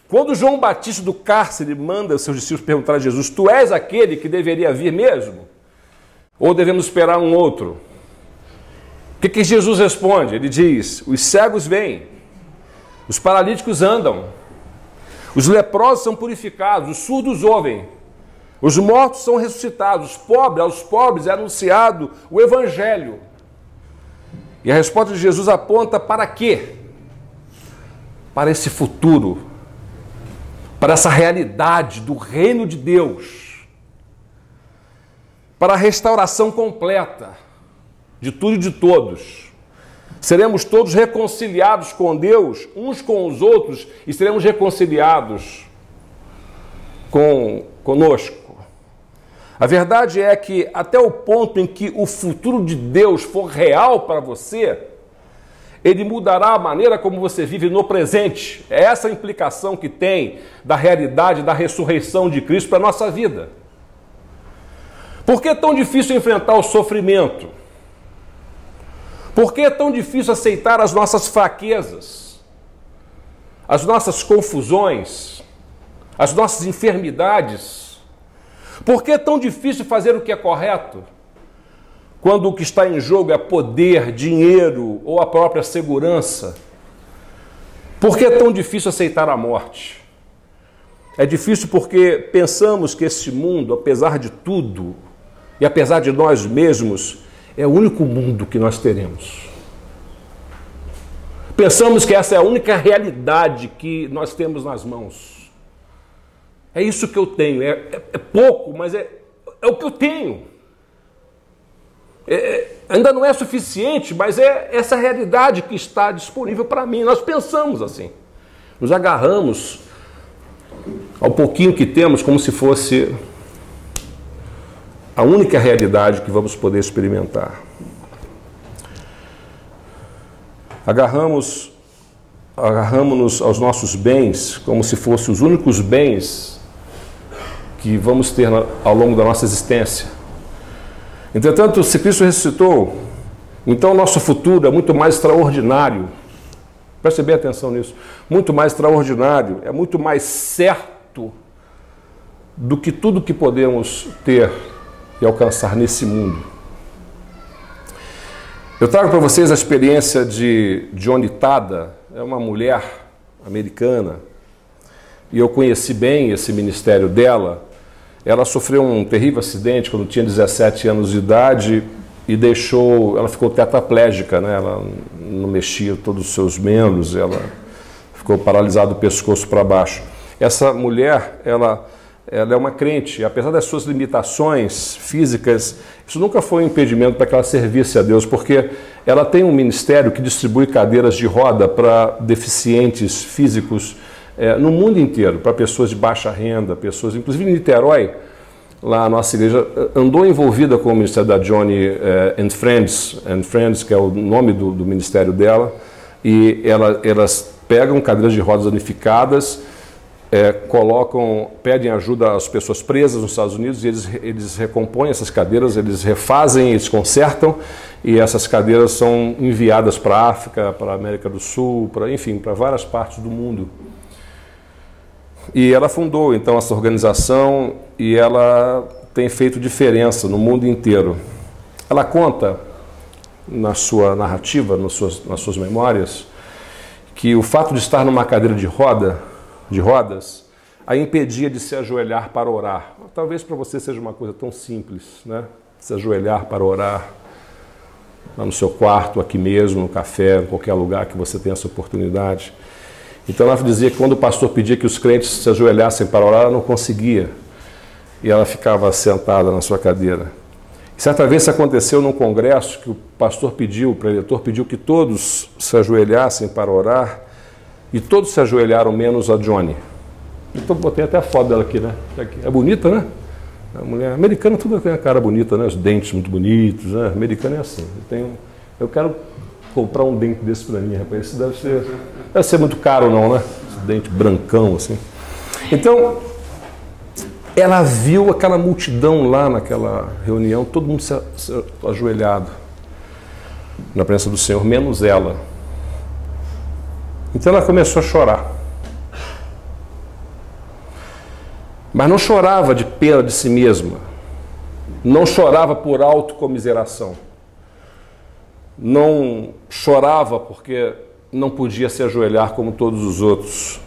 A: Quando João Batista do cárcere manda os seus discípulos perguntar a Jesus: tu és aquele que deveria vir mesmo? Ou devemos esperar um outro? O que Jesus responde? Ele diz: os cegos veem, os paralíticos andam, os leprosos são purificados, os surdos ouvem, os mortos são ressuscitados, aos pobres é anunciado o Evangelho. E a resposta de Jesus aponta para quê? Para esse futuro, para essa realidade do reino de Deus, para a restauração completa de tudo e de todos. Seremos todos reconciliados com Deus, uns com os outros, e seremos reconciliados conosco. A verdade é que até o ponto em que o futuro de Deus for real para você, ele mudará a maneira como você vive no presente. É essa a implicação que tem da realidade da ressurreição de Cristo para a nossa vida. Por que é tão difícil enfrentar o sofrimento? Por que é tão difícil aceitar as nossas fraquezas, as nossas confusões, as nossas enfermidades? Por que é tão difícil fazer o que é correto, quando o que está em jogo é poder, dinheiro ou a própria segurança? Por que é tão difícil aceitar a morte? É difícil porque pensamos que esse mundo, apesar de tudo, e apesar de nós mesmos, é o único mundo que nós teremos. Pensamos que essa é a única realidade que nós temos nas mãos. É isso que eu tenho. É pouco, mas é o que eu tenho. Ainda não é suficiente, mas é essa realidade que está disponível para mim. Nós pensamos assim. Nos agarramos ao pouquinho que temos como se fosse a única realidade que vamos poder experimentar. Agarramos-nos aos nossos bens como se fossem os únicos bens que vamos ter ao longo da nossa existência. Entretanto, se Cristo ressuscitou, então o nosso futuro é muito mais extraordinário. Preste bem atenção nisso. Muito mais extraordinário, é muito mais certo do que tudo que podemos ter e alcançar nesse mundo. Eu trago para vocês a experiência de Johnny Tada, é uma mulher americana, e eu conheci bem esse ministério dela. Ela sofreu um terrível acidente quando tinha 17 anos de idade e ela ficou tetraplégica, né? Ela não mexia todos os seus membros, ela ficou paralisada do pescoço para baixo. Essa mulher, ela é uma crente, e apesar das suas limitações físicas, isso nunca foi um impedimento para que ela servisse a Deus, porque ela tem um ministério que distribui cadeiras de roda para deficientes físicos no mundo inteiro, para pessoas de baixa renda, pessoas, inclusive em Niterói, lá a nossa igreja andou envolvida com o ministério da Johnny and Friends, que é o nome do ministério dela, e elas pegam cadeiras de rodas danificadas, pedem ajuda às pessoas presas nos Estados Unidos, e eles recompõem essas cadeiras, eles refazem, eles consertam, e essas cadeiras são enviadas para a África, para a América do Sul, enfim, para várias partes do mundo. E ela fundou, então, essa organização, e ela tem feito diferença no mundo inteiro. Ela conta, na sua narrativa, nas suas memórias, que o fato de estar numa cadeira de rodas a impedia de se ajoelhar para orar. Talvez para você seja uma coisa tão simples, né? Se ajoelhar para orar lá no seu quarto, aqui mesmo, no café, em qualquer lugar que você tenha essa oportunidade. Então ela dizia que quando o pastor pedia que os crentes se ajoelhassem para orar, ela não conseguia. E ela ficava sentada na sua cadeira. E certa vez isso aconteceu num congresso que o pastor pediu, o preletor pediu que todos se ajoelhassem para orar, e todos se ajoelharam, menos a Johnny. Então botei até a foto dela aqui, né? É bonita, né? A mulher americana tudo tem a cara bonita, né? Os dentes muito bonitos, né? Americano é assim. Eu quero comprar um dente desse para mim, rapaz. Isso deve ser muito caro, não, né? Esse dente brancão, assim. Então, ela viu aquela multidão lá naquela reunião, todo mundo se ajoelhado na presença do Senhor, menos ela. Então ela começou a chorar. Mas não chorava de pena de si mesma. Não chorava por autocomiseração. Não chorava porque não podia se ajoelhar como todos os outros.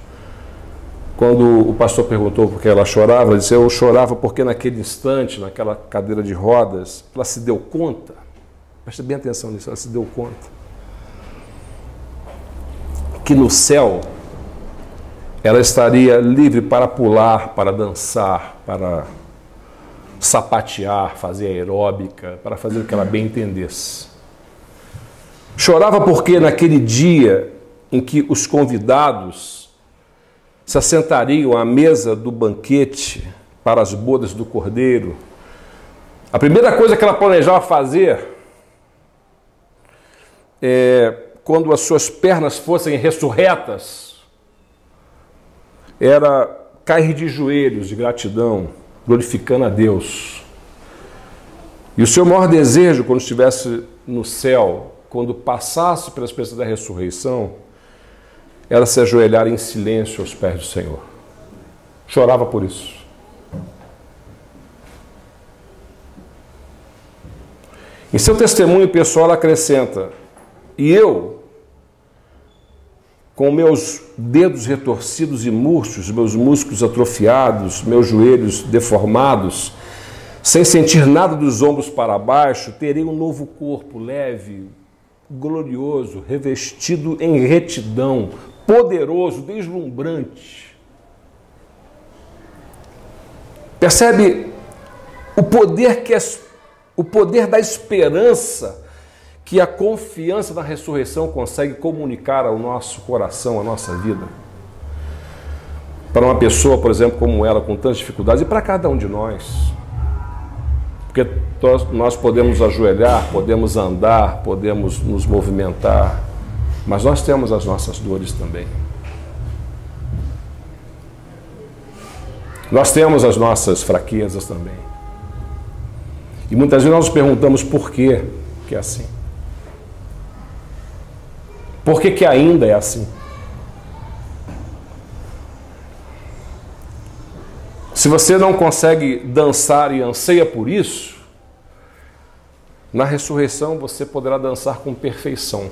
A: Quando o pastor perguntou por que ela chorava, ela disse: eu chorava porque naquele instante, naquela cadeira de rodas, ela se deu conta, preste bem atenção nisso, ela se deu conta que no céu ela estaria livre para pular, para dançar, para sapatear, fazer aeróbica, para fazer o que ela bem entendesse. Chorava porque naquele dia em que os convidados se assentariam à mesa do banquete para as bodas do Cordeiro, a primeira coisa que ela planejava fazer quando as suas pernas fossem ressurretas, era cair de joelhos de gratidão, glorificando a Deus. E o seu maior desejo, quando estivesse no céu, quando passasse pela experiência da ressurreição, era se ajoelhar em silêncio aos pés do Senhor. Chorava por isso. Em seu testemunho pessoal, ela acrescenta: e eu, com meus dedos retorcidos e murchos, meus músculos atrofiados, meus joelhos deformados, sem sentir nada dos ombros para baixo, terei um novo corpo leve, glorioso, revestido em retidão, poderoso, deslumbrante. Percebe o poder da esperança que a confiança na ressurreição consegue comunicar ao nosso coração, à nossa vida? Para uma pessoa, por exemplo, como ela, com tantas dificuldades, e para cada um de nós. Porque nós podemos ajoelhar, podemos andar, podemos nos movimentar, mas nós temos as nossas dores também. Nós temos as nossas fraquezas também. E muitas vezes nós nos perguntamos por que é assim. Por que ainda é assim? Se você não consegue dançar e anseia por isso, na ressurreição você poderá dançar com perfeição.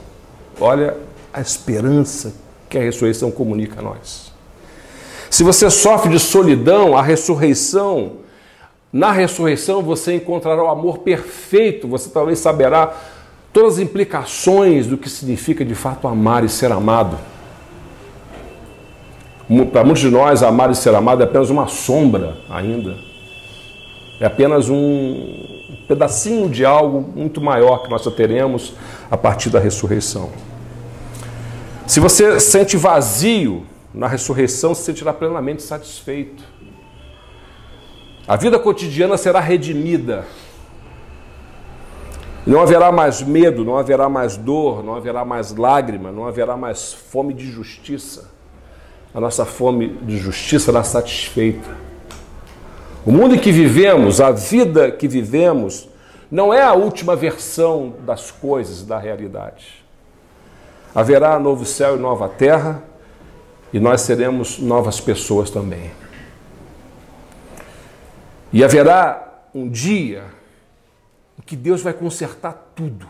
A: Olha a esperança que a ressurreição comunica a nós. Se você sofre de solidão, na ressurreição você encontrará o amor perfeito, você talvez saberá todas as implicações do que significa de fato amar e ser amado. Para muitos de nós, amar e ser amado é apenas uma sombra ainda. É apenas um pedacinho de algo muito maior que nós só teremos a partir da ressurreição. Se você sente vazio na ressurreição, se sentirá plenamente satisfeito. A vida cotidiana será redimida. Não haverá mais medo, não haverá mais dor, não haverá mais lágrima, não haverá mais fome de justiça. A nossa fome de justiça será satisfeita. O mundo em que vivemos, a vida que vivemos, não é a última versão das coisas, da realidade. Haverá novo céu e nova terra, e nós seremos novas pessoas também. E haverá um dia em que Deus vai consertar tudo.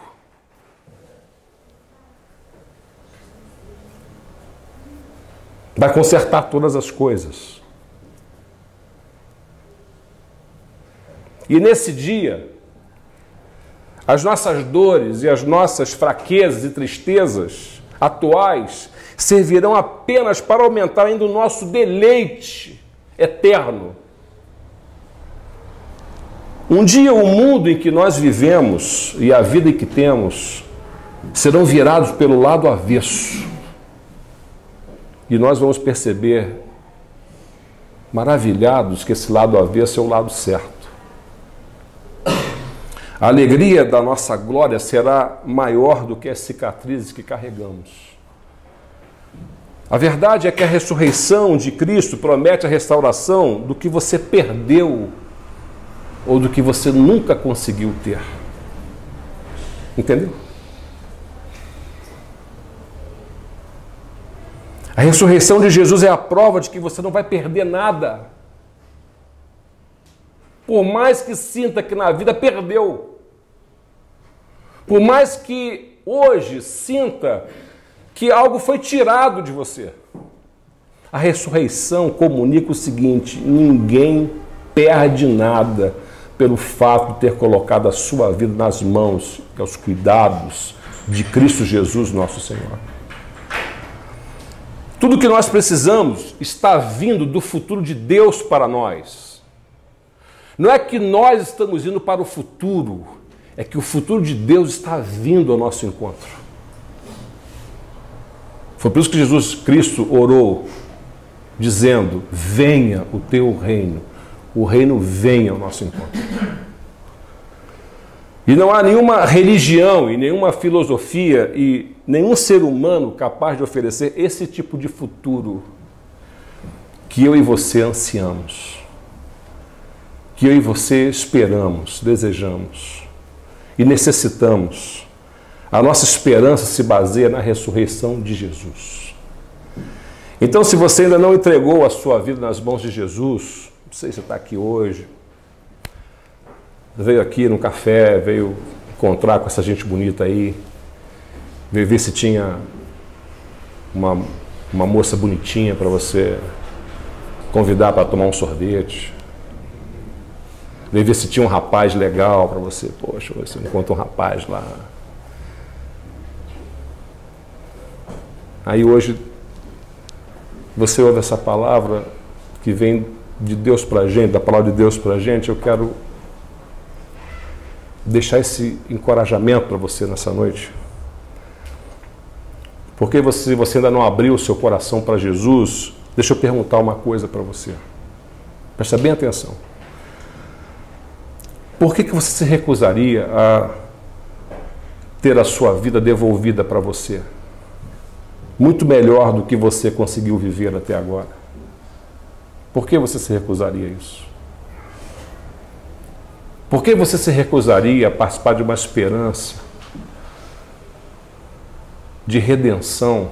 A: Vai consertar todas as coisas. E nesse dia, as nossas dores e as nossas fraquezas e tristezas atuais servirão apenas para aumentar ainda o nosso deleite eterno. Um dia o mundo em que nós vivemos e a vida que temos serão virados pelo lado avesso. E nós vamos perceber, maravilhados, que esse lado avesso é o lado certo. A alegria da nossa glória será maior do que as cicatrizes que carregamos. A verdade é que a ressurreição de Cristo promete a restauração do que você perdeu ou do que você nunca conseguiu ter. Entendeu? A ressurreição de Jesus é a prova de que você não vai perder nada. Por mais que sinta que na vida perdeu. Por mais que hoje sinta que algo foi tirado de você. A ressurreição comunica o seguinte: ninguém perde nada pelo fato de ter colocado a sua vida nas mãos e aos cuidados de Cristo Jesus, nosso Senhor. Tudo que nós precisamos está vindo do futuro de Deus para nós. Não é que nós estamos indo para o futuro, é que o futuro de Deus está vindo ao nosso encontro. Foi por isso que Jesus Cristo orou, dizendo: venha o teu reino. O reino vem ao nosso encontro. E não há nenhuma religião e nenhuma filosofia e nenhum ser humano capaz de oferecer esse tipo de futuro que eu e você ansiamos, que eu e você esperamos, desejamos e necessitamos. A nossa esperança se baseia na ressurreição de Jesus. Então, se você ainda não entregou a sua vida nas mãos de Jesus, não sei se você está aqui hoje, veio aqui no café, veio encontrar com essa gente bonita aí, veio ver se tinha uma moça bonitinha para você convidar para tomar um sorvete, veio ver se tinha um rapaz legal para você, poxa, você encontra um rapaz lá. Aí hoje você ouve essa palavra que vem de Deus para a gente, da palavra de Deus para a gente. Eu quero deixar esse encorajamento para você nessa noite. Porque você ainda não abriu o seu coração para Jesus, deixa eu perguntar uma coisa para você. Presta bem atenção. Por que você se recusaria a ter a sua vida devolvida para você? Muito melhor do que você conseguiu viver até agora. Por que você se recusaria a isso? Por que você se recusaria a participar de uma esperança de redenção,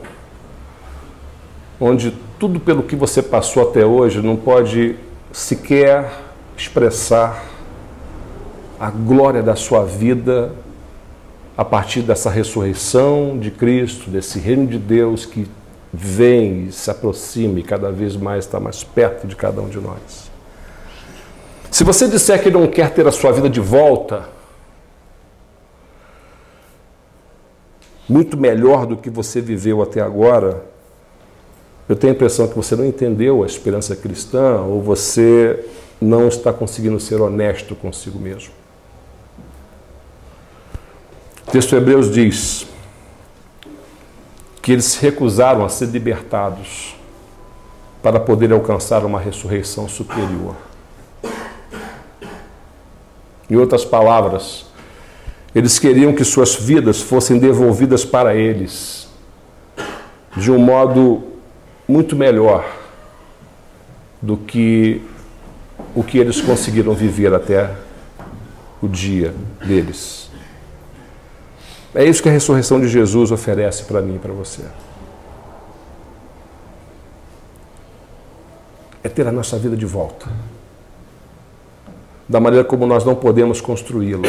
A: onde tudo pelo que você passou até hoje não pode sequer expressar a glória da sua vida a partir dessa ressurreição de Cristo, desse reino de Deus que vem e se aproxima e cada vez mais está mais perto de cada um de nós? Se você disser que não quer ter a sua vida de volta, muito melhor do que você viveu até agora, eu tenho a impressão que você não entendeu a esperança cristã ou você não está conseguindo ser honesto consigo mesmo. O texto de Hebreus diz que eles se recusaram a ser libertados para poder alcançar uma ressurreição superior. Em outras palavras, eles queriam que suas vidas fossem devolvidas para eles de um modo muito melhor do que o que eles conseguiram viver até o dia deles. É isso que a ressurreição de Jesus oferece para mim e para você. É ter a nossa vida de volta. Da maneira como nós não podemos construí-la.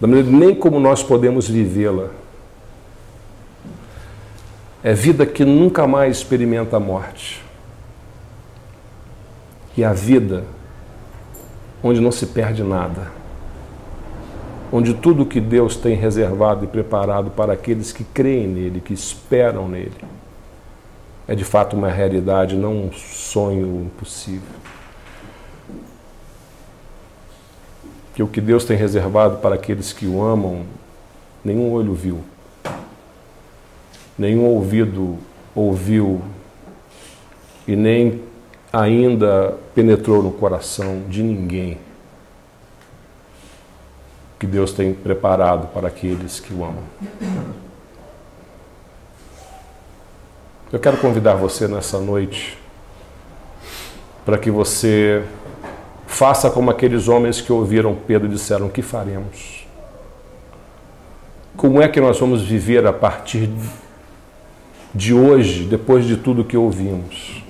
A: Da maneira nem como nós podemos vivê-la. É vida que nunca mais experimenta a morte. E a vida onde não se perde nada. Onde tudo que Deus tem reservado e preparado para aqueles que creem nele, que esperam nele, é de fato uma realidade, não um sonho impossível. Que o que Deus tem reservado para aqueles que o amam, nenhum olho viu, nenhum ouvido ouviu e nem ainda penetrou no coração de ninguém. Que Deus tem preparado para aqueles que o amam. Eu quero convidar você nessa noite para que você faça como aqueles homens que ouviram Pedro e disseram: o que faremos? Como é que nós vamos viver a partir de hoje, depois de tudo que ouvimos?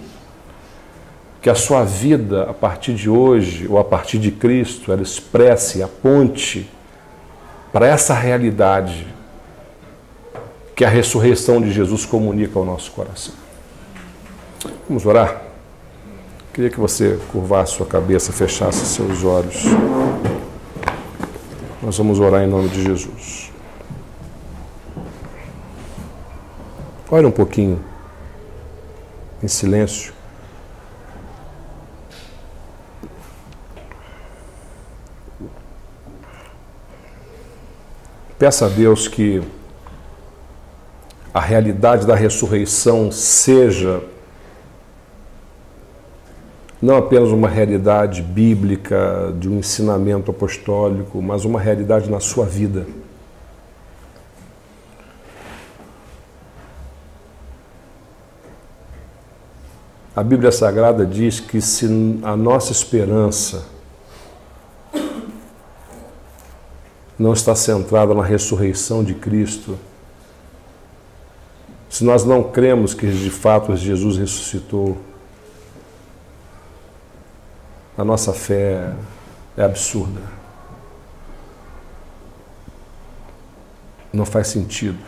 A: Que a sua vida, a partir de hoje, ou a partir de Cristo, ela expresse, aponte para essa realidade que a ressurreição de Jesus comunica ao nosso coração. Vamos orar? Queria que você curvasse sua cabeça, fechasse seus olhos. Nós vamos orar em nome de Jesus. Ore um pouquinho em silêncio. Peça a Deus que a realidade da ressurreição seja não apenas uma realidade bíblica, de um ensinamento apostólico, mas uma realidade na sua vida. A Bíblia Sagrada diz que se a nossa esperança não está centrada na ressurreição de Cristo, se nós não cremos que de fato Jesus ressuscitou, a nossa fé é absurda. Não faz sentido.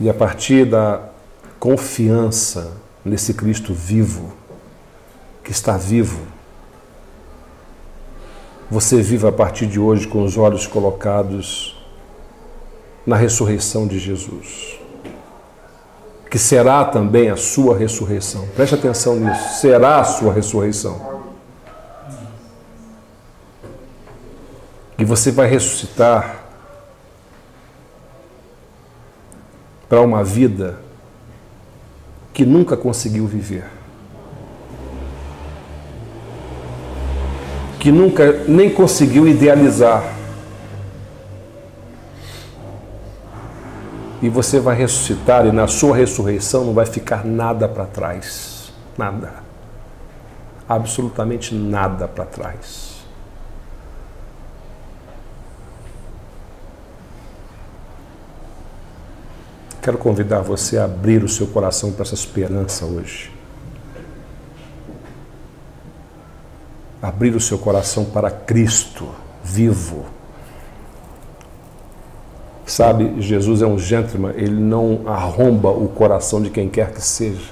A: E a partir da confiança nesse Cristo vivo, que está vivo, você vive a partir de hoje com os olhos colocados na ressurreição de Jesus, que será também a sua ressurreição. Preste atenção nisso, será a sua ressurreição. E você vai ressuscitar para uma vida que nunca conseguiu viver, que nunca nem conseguiu idealizar. E você vai ressuscitar, e na sua ressurreição não vai ficar nada para trás. Nada. Absolutamente nada para trás. Quero convidar você a abrir o seu coração para essa esperança hoje. Abrir o seu coração para Cristo vivo. Sabe, Jesus é um gentleman, ele não arromba o coração de quem quer que seja.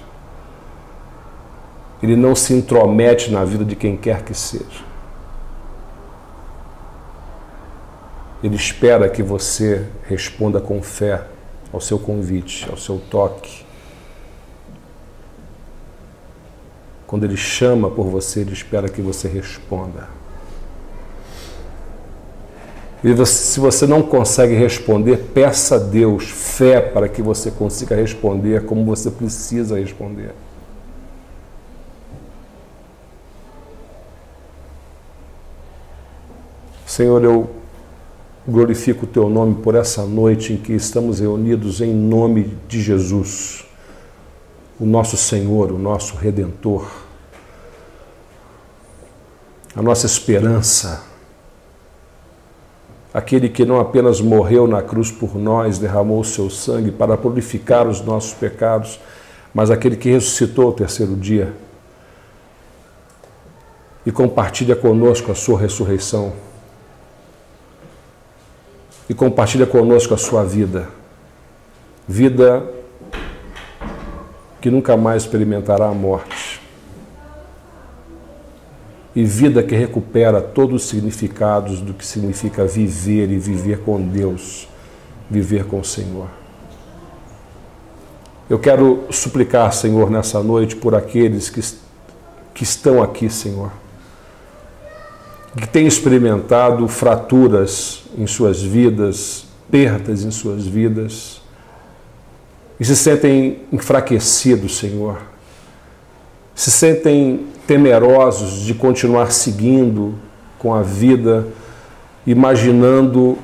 A: Ele não se intromete na vida de quem quer que seja. Ele espera que você responda com fé ao seu convite, ao seu toque. Quando ele chama por você, ele espera que você responda. E se você não consegue responder, peça a Deus fé para que você consiga responder como você precisa responder. Senhor, eu glorifico o Teu nome por essa noite em que estamos reunidos em nome de Jesus, o nosso Senhor, o nosso Redentor, a nossa esperança, aquele que não apenas morreu na cruz por nós, derramou o seu sangue para purificar os nossos pecados, mas aquele que ressuscitou ao terceiro dia e compartilha conosco a sua ressurreição e compartilha conosco a sua vida, vida que nunca mais experimentará a morte, e vida que recupera todos os significados do que significa viver e viver com Deus, viver com o Senhor. Eu quero suplicar, Senhor, nessa noite por aqueles que estão aqui, Senhor, que têm experimentado fraturas em suas vidas, perdas em suas vidas, e se sentem enfraquecidos, Senhor, se sentem temerosos de continuar seguindo com a vida, imaginando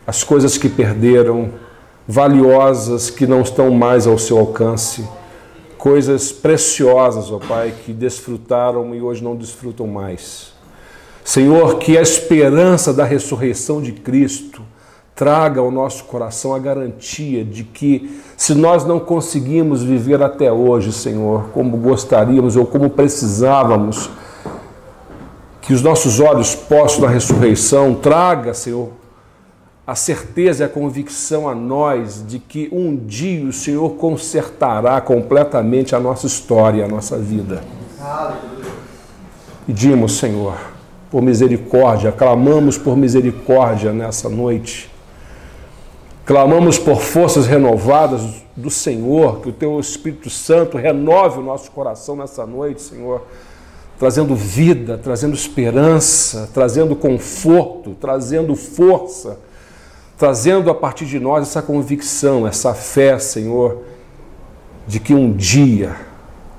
A: as coisas que perderam, valiosas que não estão mais ao seu alcance, coisas preciosas, ó Pai, que desfrutaram e hoje não desfrutam mais. Senhor, que a esperança da ressurreição de Cristo traga ao nosso coração a garantia de que, se nós não conseguimos viver até hoje, Senhor, como gostaríamos ou como precisávamos, que os nossos olhos postos na ressurreição traga, Senhor, a certeza e a convicção a nós de que um dia o Senhor consertará completamente a nossa história, a nossa vida. Pedimos, Senhor, por misericórdia, clamamos por misericórdia nessa noite. Clamamos por forças renovadas do Senhor, que o Teu Espírito Santo renove o nosso coração nessa noite, Senhor, trazendo vida, trazendo esperança, trazendo conforto, trazendo força, trazendo a partir de nós essa convicção, essa fé, Senhor, de que um dia,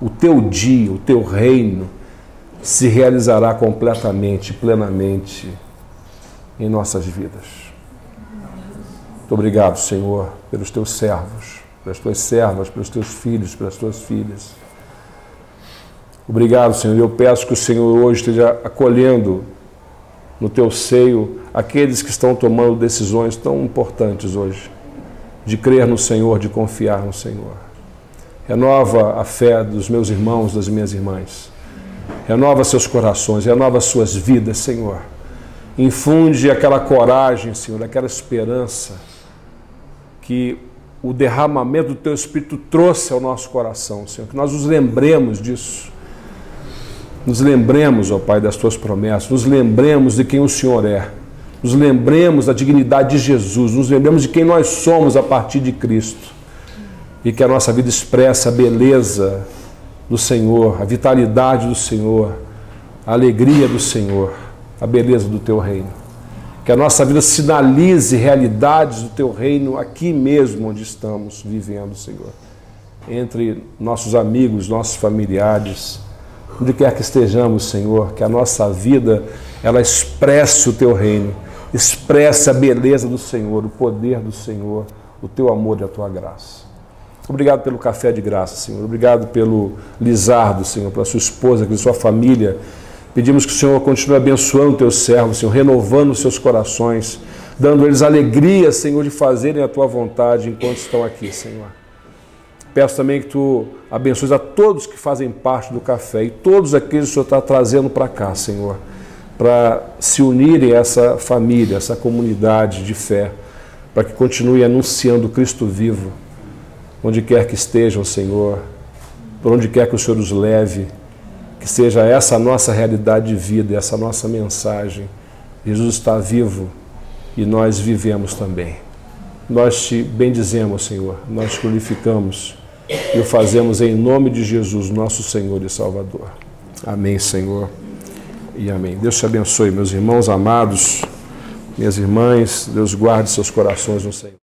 A: o Teu reino, se realizará completamente, plenamente em nossas vidas. Muito obrigado, Senhor, pelos Teus servos, pelas Tuas servas, pelos Teus filhos, pelas Tuas filhas. Obrigado, Senhor. Eu peço que o Senhor hoje esteja acolhendo no Teu seio aqueles que estão tomando decisões tão importantes hoje, de crer no Senhor, de confiar no Senhor. Renova a fé dos meus irmãos, das minhas irmãs. Renova seus corações, renova suas vidas, Senhor. Infunde aquela coragem, Senhor, aquela esperança que o derramamento do Teu Espírito trouxe ao nosso coração, Senhor. Que nós nos lembremos disso. Nos lembremos, ó Pai, das Tuas promessas. Nos lembremos de quem o Senhor é. Nos lembremos da dignidade de Jesus. Nos lembremos de quem nós somos a partir de Cristo. E que a nossa vida expressa a beleza do Senhor, a vitalidade do Senhor, a alegria do Senhor, a beleza do Teu reino. Que a nossa vida sinalize realidades do Teu reino aqui mesmo onde estamos vivendo, Senhor. Entre nossos amigos, nossos familiares, onde quer que estejamos, Senhor, que a nossa vida, ela expresse o Teu reino, expresse a beleza do Senhor, o poder do Senhor, o Teu amor e a Tua graça. Obrigado pelo café de graça, Senhor. Obrigado pelo Lizardo, Senhor, pela sua esposa, pela sua família. Pedimos que o Senhor continue abençoando o Teu servo, Senhor, renovando os seus corações, dando a eles alegria, Senhor, de fazerem a Tua vontade enquanto estão aqui, Senhor. Peço também que Tu abençoes a todos que fazem parte do café e todos aqueles que o Senhor está trazendo para cá, Senhor, para se unirem a essa família, essa comunidade de fé, para que continue anunciando Cristo vivo, onde quer que estejam, Senhor, por onde quer que o Senhor os leve, que seja essa a nossa realidade de vida, essa a nossa mensagem. Jesus está vivo e nós vivemos também. Nós Te bendizemos, Senhor, nós Te glorificamos e o fazemos em nome de Jesus, nosso Senhor e Salvador. Amém, Senhor, e amém. Deus te abençoe, meus irmãos amados. minhas irmãs, Deus guarde seus corações no Senhor.